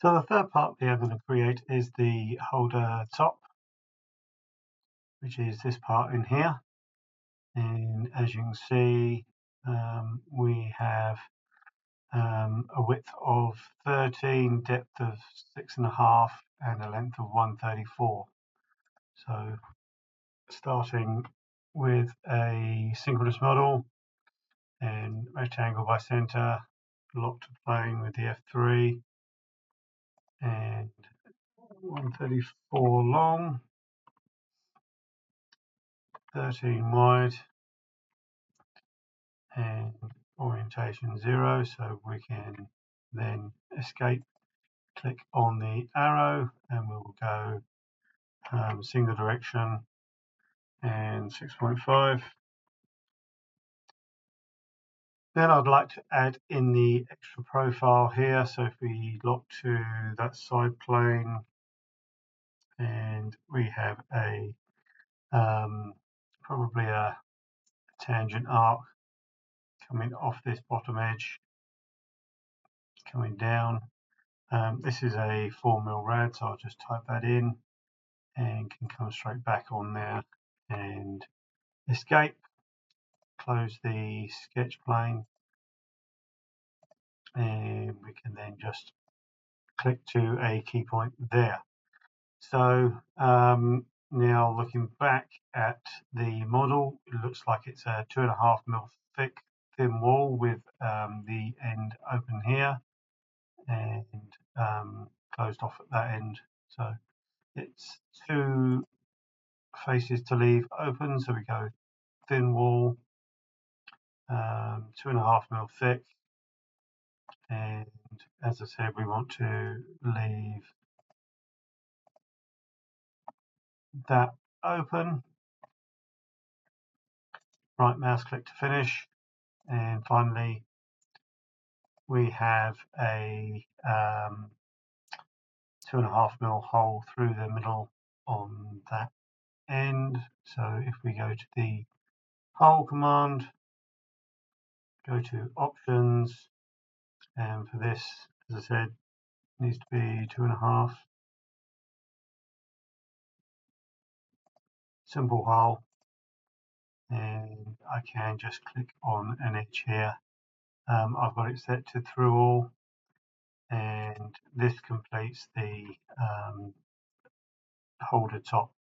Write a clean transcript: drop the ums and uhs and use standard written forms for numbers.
So the third part we are going to create is the holder top, which is this part in here. And as you can see, we have a width of 13, depth of 6.5, and a length of 134. So starting with a synchronous model and rectangle by center, locked plane with the F3, and 134 long, 13 wide, and orientation 0, so we can then escape, click on the arrow, and we'll go single direction and 6.5. Then I'd like to add in the extra profile here, so if we lock to that side plane, and we have a probably a tangent arc coming off this bottom edge, coming down. This is a 4mm rad, so I'll just type that in and can come straight back on there and escape, close the sketch plane, and we can then just click to a key point there. So now looking back at the model, it looks like it's a 2.5mm thick thin wall with the end open here and closed off at that end. So it's two faces to leave open, so we go thin wall, 2.5mm thick, and as I said, we want to leave that open. Right mouse click to finish, and finally we have a 2.5mm hole through the middle on that end. So if we go to the hole command, go to options, and for this, as I said, needs to be 2.5. Simple hole, and I can just click on an edge here. I've got it set to through all, and this completes the holder top